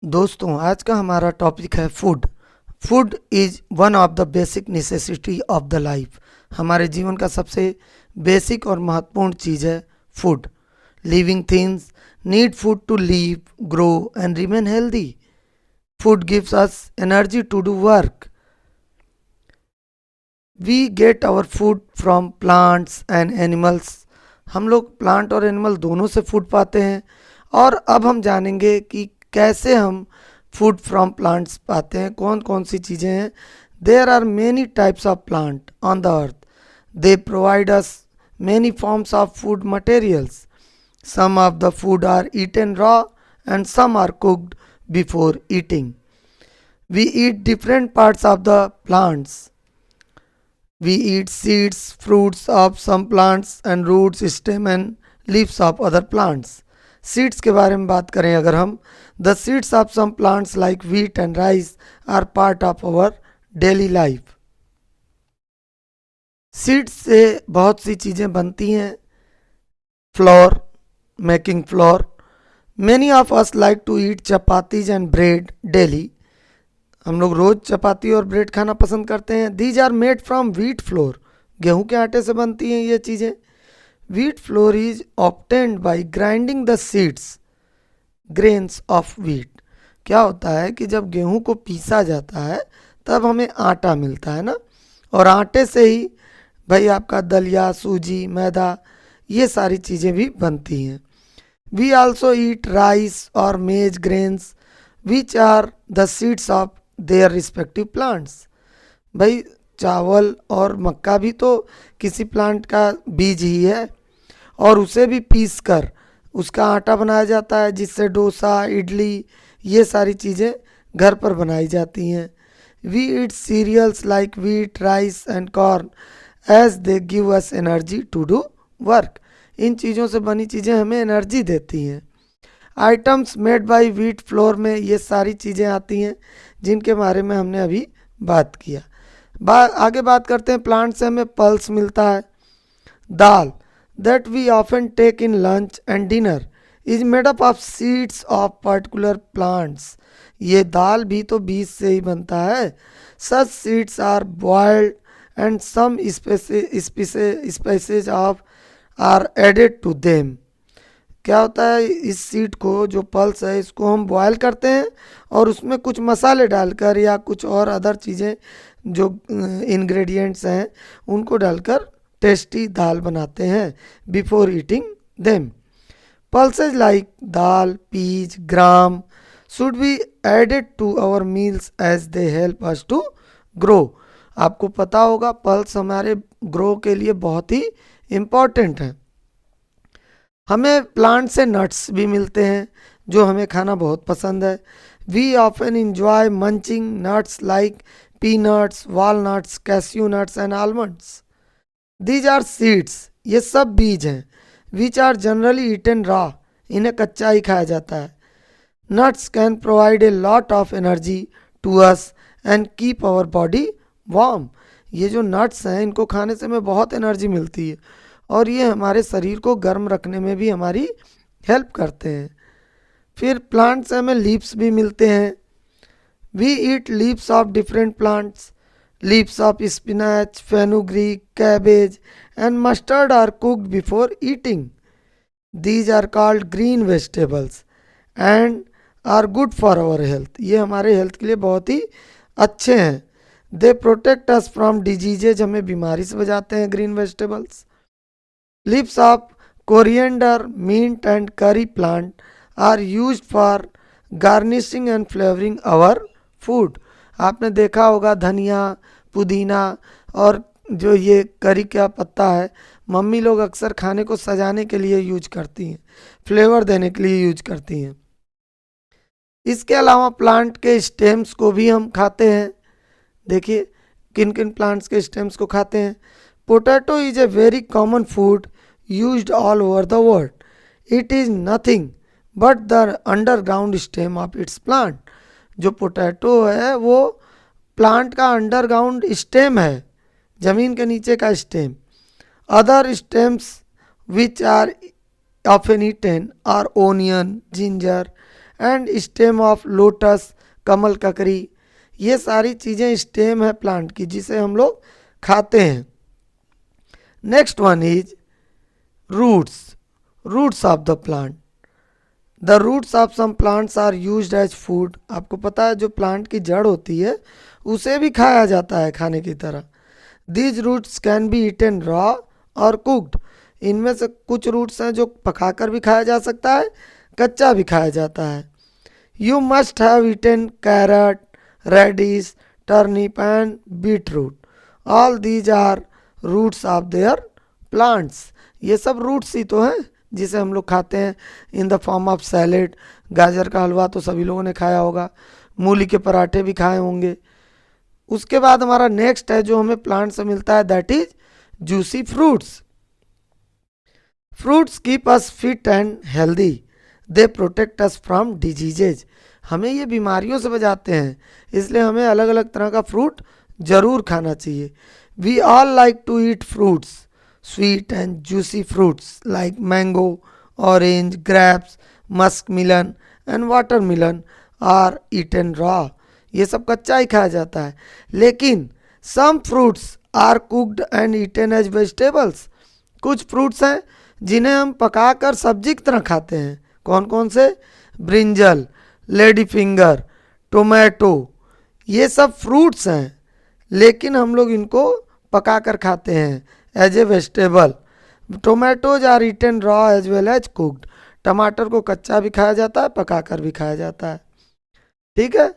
दोस्तों, आज का हमारा टॉपिक है food. Food is one of the basic necessity of the life. हमारे जीवन का सबसे बेसिक और महत्वपूर्ण चीज़ है food. Living things need food to live, grow and remain healthy. Food gives us energy to do work. We get our food from plants and animals. हम लोग प्लांट और एनिमल दोनों से फूड पाते हैं। और अब हम जानेंगे कि कैसे हम फूड फ्रॉम प्लांट्स पाते हैं, कौन कौन सी चीज़ें हैं। There are many types of plant on the earth. They provide us many forms of food materials. Some of the food are eaten raw and some are cooked before eating. We eat different parts of the plants. We eat seeds, fruits of some plants and roots, stem and leaves of other plants. Seeds के बारे में बात करें अगर हम, the seeds of some plants like wheat and rice are part of our daily life. Seeds से बहुत सी चीज़ें बनती हैं. Flour, making flour. Many of us like to eat chapatis and bread daily. हम लोग रोज चपाती और ब्रेड खाना पसंद करते हैं. These are made from wheat flour. गेहूं के आटे से बनती हैं ये चीज़ें. Wheat flour is obtained by grinding the seeds grains of wheat. क्या होता है कि जब गेहूं को पीसा जाता है तब हमें आटा मिलता है ना, और आटे से ही भाई आपका दलिया, सूजी, मैदा, ये सारी चीज़ें भी बनती हैं. वी आल्सो ईट राइस और maize grains which are the seeds of their respective plants. भाई चावल और मक्का भी तो किसी प्लांट का बीज ही है, और उसे भी पीस कर उसका आटा बनाया जाता है जिससे डोसा, इडली, ये सारी चीज़ें घर पर बनाई जाती हैं. We eat cereals like wheat, rice and corn as they give us energy to do work. इन चीज़ों से बनी चीज़ें हमें एनर्जी देती हैं. Items made by wheat flour में ये सारी चीज़ें आती हैं जिनके बारे में हमने अभी बात किया. आगे बात करते हैं. प्लांट से हमें पल्स मिलता है. Dal that we often take in lunch and dinner is made up of seeds of particular plants. ये दाल भी तो बीज से ही बनता है. Such seeds are boiled and some species of are added to them. क्या होता है, इस सीड को, जो पल्स है, इसको हम बॉयल करते हैं और उसमें कुछ मसाले डालकर या कुछ और अदर चीज़ें जो इंग्रेडिएंट्स हैं उनको डालकर टेस्टी दाल बनाते हैं before eating them. Pulses like dal, peas, gram should be added to our meals as they help us to grow. आपको पता होगा पल्स हमारे ग्रो के लिए बहुत ही इम्पॉर्टेंट है. हमें प्लांट से नट्स भी मिलते हैं जो हमें खाना बहुत पसंद है. We often enjoy munching nuts like peanuts, walnuts, cashew nuts and almonds. These are seeds, ये सब बीज हैं. Which are generally eaten raw, इन्हें कच्चा ही खाया जाता है. Nuts can provide a lot of energy to us and keep our body warm. ये जो नट्स हैं इनको खाने से हमें बहुत एनर्जी मिलती है और ये हमारे शरीर को गर्म रखने में भी हमारी हेल्प करते हैं. फिर प्लांट से हमें लीव्स भी मिलते हैं. We eat leaves of different plants. Leaves of spinach, fenugreek, cabbage and mustard are cooked before eating. These are called green vegetables and are good for our health. ये हमारे हेल्थ के लिए बहुत ही अच्छे हैं. They protect us from diseases, हमें बीमारी से बचाते हैं green vegetables. Leaves of coriander, mint and curry plant are used for garnishing and flavoring our food. आपने देखा होगा धनिया, पुदीना और जो ये करी का पत्ता है, मम्मी लोग अक्सर खाने को सजाने के लिए यूज करती हैं, फ्लेवर देने के लिए यूज करती हैं. इसके अलावा प्लांट के स्टेम्स को भी हम खाते हैं. देखिए किन किन प्लांट्स के स्टेम्स को खाते हैं. Potato is a very common food used all over the world. It is nothing but the underground stem of its plant. जो पोटैटो है वो प्लांट का अंडरग्राउंड स्टेम है, जमीन के नीचे का stem. Other stems which are often eaten are onion, ginger and stem of lotus, कमल ककड़ी, ये सारी चीज़ें स्टेम है प्लांट की जिसे हम लोग खाते हैं। Next one is roots, roots of the plant. The roots of some plants are used as food. आपको पता है जो प्लांट की जड़ होती है उसे भी खाया जाता है खाने की तरह। These roots can be eaten raw और कुक्ड। इनमें से कुछ रूट्स हैं जो पकाकर भी खाया जा सकता है, कच्चा भी खाया जाता है। You must have eaten carrot, radish, turnip and beet root. All these are roots of their plants. ये सब रूट्स ही तो हैं जिसे हम लोग खाते हैं in the form of salad. गाजर का हलवा तो सभी लोगों ने खाया होगा, मूली के पराठे भी खाए होंगे। उसके बाद हमारा नेक्स्ट है जो हमें प्लांट से मिलता है, that is juicy fruits. Fruits keep us fit and healthy, they protect us from diseases. हमें ये बीमारियों से बचाते हैं, इसलिए हमें अलग अलग तरह का फ्रूट जरूर खाना चाहिए। We all like to eat fruits, sweet and juicy fruits like mango, orange, grapes, muskmelon and watermelon are eaten raw. ये सब कच्चा ही खाया जाता है। लेकिन some fruits are cooked and eaten as vegetables. कुछ फ्रूट्स हैं जिन्हें हम पकाकर सब्जी की तरह खाते हैं। कौन कौन से? ब्रिंजल, लेडी फिंगर, टोमेटो, ये सब फ्रूट्स हैं, लेकिन हम लोग इनको पकाकर खाते हैं as a vegetable. Tomatoes are eaten raw as well as cooked. टमाटर को कच्चा भी खाया जाता है, पकाकर भी खाया जाता है। ठीक है,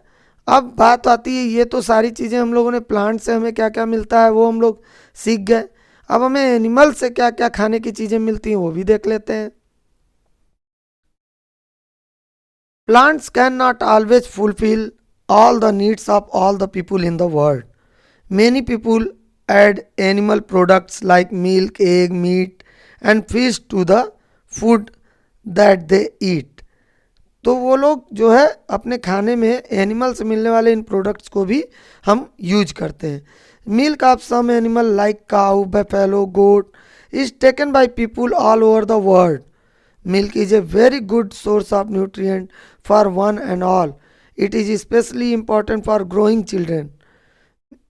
अब बात आती है, ये तो सारी चीज़ें हम लोगों ने प्लांट से हमें क्या क्या मिलता है वो हम लोग सीख गए। अब हमें एनिमल से क्या क्या खाने की चीज़ें मिलती हैं वो भी देख लेते हैं। Plants can not always fulfil all the needs of all the people in the world. Many people add animal products like milk, egg, meat and fish to the food that they eat. तो वो लोग जो है अपने खाने में animal से मिलने वाले इन प्रोडक्ट्स को भी हम यूज करते हैं। Milk of some animal like cow, buffalo, goat is taken by people all over the world. Milk is a very good source of nutrient for one and all. It is especially important for growing children.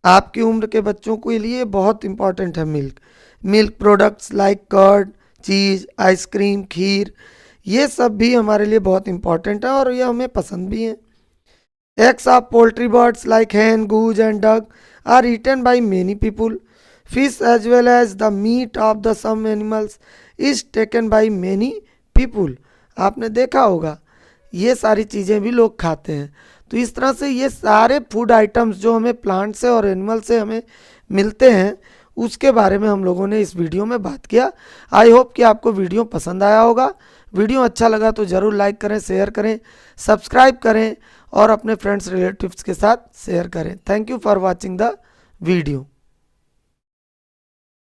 आपकी उम्र के बच्चों के लिए बहुत important है milk. Milk products like curd, cheese, ice cream, kheer, ये सब भी हमारे लिए बहुत इंपॉर्टेंट है और ये हमें पसंद भी हैं। Eggs of poultry birds like hen, goose and duck are eaten by many people. Fish as well as the meat of the some animals is taken by many people. आपने देखा होगा ये सारी चीज़ें भी लोग खाते हैं। तो इस तरह से ये सारे फूड आइटम्स जो हमें प्लांट से और एनिमल से हमें मिलते हैं उसके बारे में हम लोगों ने इस वीडियो में बात किया। आई होप कि आपको वीडियो पसंद आया होगा। वीडियो अच्छा लगा तो ज़रूर लाइक करें, शेयर करें, सब्सक्राइब करें और अपने फ्रेंड्स रिलेटिव्स के साथ शेयर करें। Thank you for watching the video.